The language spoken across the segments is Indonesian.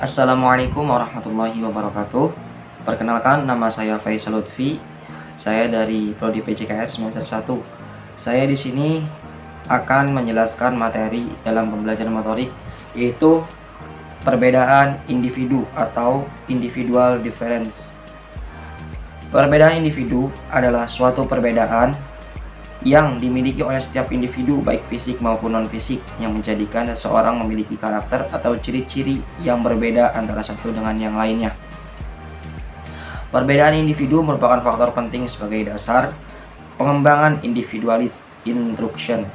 Assalamualaikum warahmatullahi wabarakatuh. Perkenalkan, nama saya Faisal Lutfi. Saya dari Prodi PJKR semester 1. Saya di sini akan menjelaskan materi dalam pembelajaran motorik, yaitu perbedaan individu atau individual difference. Perbedaan individu adalah suatu perbedaan yang dimiliki oleh setiap individu baik fisik maupun non-fisik, yang menjadikan seseorang memiliki karakter atau ciri-ciri yang berbeda antara satu dengan yang lainnya. Perbedaan individu merupakan faktor penting sebagai dasar pengembangan individualis instruction.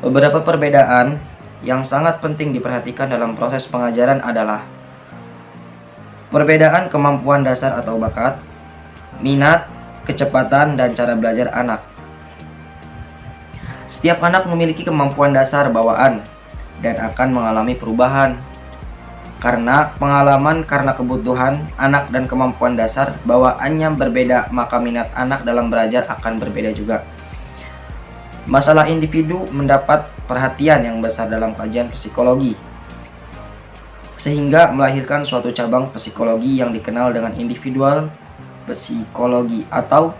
Beberapa perbedaan yang sangat penting diperhatikan dalam proses pengajaran adalah perbedaan kemampuan dasar atau bakat, minat, kecepatan, dan cara belajar anak. Setiap anak memiliki kemampuan dasar bawaan dan akan mengalami perubahan karena pengalaman, karena kebutuhan anak dan kemampuan dasar bawaannya berbeda, maka minat anak dalam belajar akan berbeda juga. Masalah individu mendapat perhatian yang besar dalam kajian psikologi, sehingga melahirkan suatu cabang psikologi yang dikenal dengan individual psikologi atau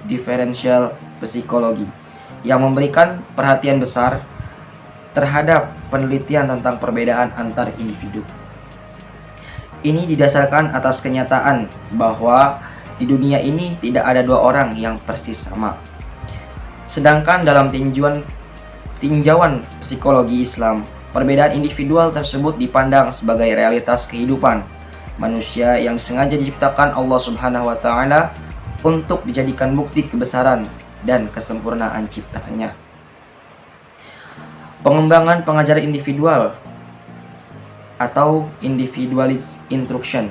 differential psikologi, yang memberikan perhatian besar terhadap penelitian tentang perbedaan antar individu. Ini didasarkan atas kenyataan bahwa di dunia ini tidak ada dua orang yang persis sama. Sedangkan dalam tinjauan psikologi Islam, perbedaan individual tersebut dipandang sebagai realitas kehidupan manusia yang sengaja diciptakan Allah Subhanahu wa Ta'ala untuk dijadikan bukti kebesaran dan kesempurnaan ciptaannya. Pengembangan pengajaran individual atau individualis instruction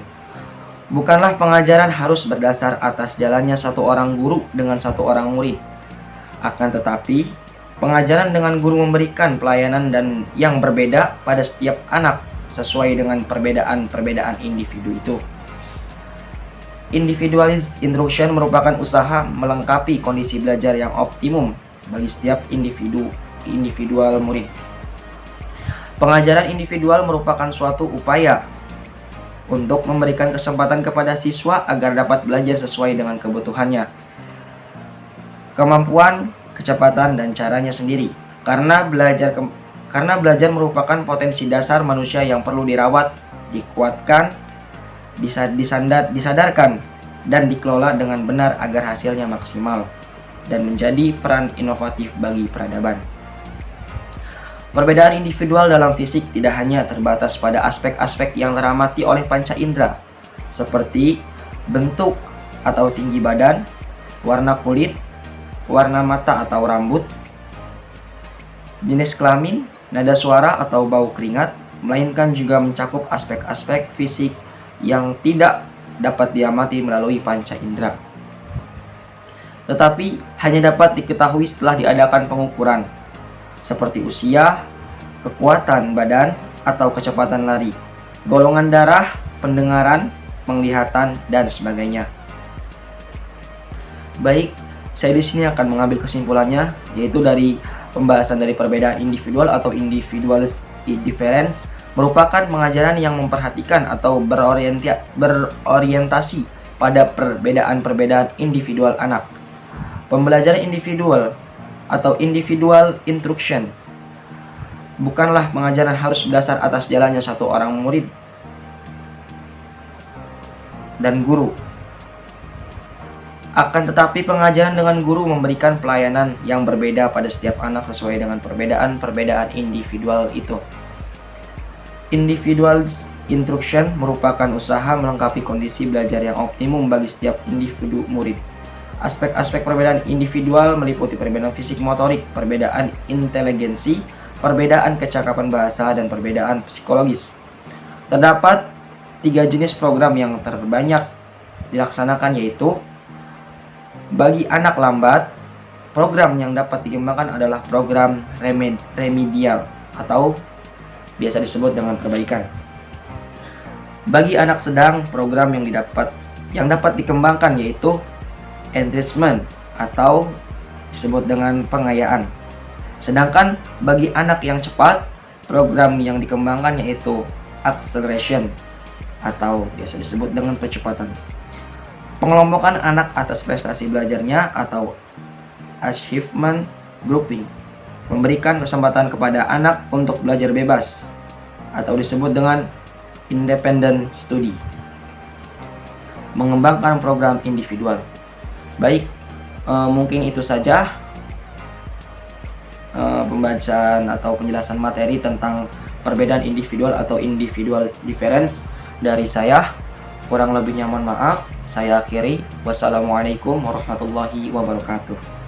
bukanlah pengajaran harus berdasar atas jalannya satu orang guru dengan satu orang murid. Akan tetapi, pengajaran dengan guru memberikan pelayanan dan yang berbeda pada setiap anak sesuai dengan perbedaan individu itu. Individualis instruction merupakan usaha melengkapi kondisi belajar yang optimum bagi setiap individual murid. Pengajaran individual merupakan suatu upaya untuk memberikan kesempatan kepada siswa agar dapat belajar sesuai dengan kebutuhannya, kemampuan, kecepatan, dan caranya sendiri. Karena belajar merupakan potensi dasar manusia yang perlu dirawat, dikuatkan, disadarkan, dan dikelola dengan benar agar hasilnya maksimal dan menjadi peran inovatif bagi peradaban. Perbedaan individual dalam fisik tidak hanya terbatas pada aspek-aspek yang teramati oleh panca indera, seperti bentuk atau tinggi badan, warna kulit, warna mata atau rambut, jenis kelamin, nada suara atau bau keringat, melainkan juga mencakup aspek-aspek fisik yang tidak dapat diamati melalui panca indera, tetapi hanya dapat diketahui setelah diadakan pengukuran, seperti usia, kekuatan badan atau kecepatan lari, golongan darah, pendengaran, penglihatan, dan sebagainya. Baik, saya di sini akan mengambil kesimpulannya, yaitu dari pembahasan dari perbedaan individual atau individualis difference merupakan pengajaran yang memperhatikan atau berorientasi pada perbedaan-perbedaan individual anak. Pembelajaran individual atau individual instruction bukanlah pengajaran harus berdasar atas jalannya satu orang murid dan guru. Akan tetapi pengajaran dengan guru memberikan pelayanan yang berbeda pada setiap anak sesuai dengan perbedaan individual itu. Individual instruction merupakan usaha melengkapi kondisi belajar yang optimum bagi setiap individu murid. Aspek-aspek perbedaan individual meliputi perbedaan fisik motorik, perbedaan inteligensi, perbedaan kecakapan bahasa, dan perbedaan psikologis. Terdapat 3 jenis program yang terbanyak dilaksanakan, yaitu bagi anak lambat, program yang dapat dikembangkan adalah program remedial atau biasa disebut dengan perbaikan. Bagi anak sedang, program yang dapat dikembangkan yaitu enrichment atau disebut dengan pengayaan. Sedangkan bagi anak yang cepat, program yang dikembangkan yaitu acceleration atau biasa disebut dengan percepatan. Pengelompokan anak atas prestasi belajarnya atau achievement grouping. Memberikan kesempatan kepada anak untuk belajar bebas atau disebut dengan independent study. Mengembangkan program individual. Baik, mungkin itu saja pembacaan atau penjelasan materi tentang perbedaan individual atau individual difference dari saya. Kurang lebihnya mohon maaf. Saya akhiri. Wassalamualaikum warahmatullahi wabarakatuh.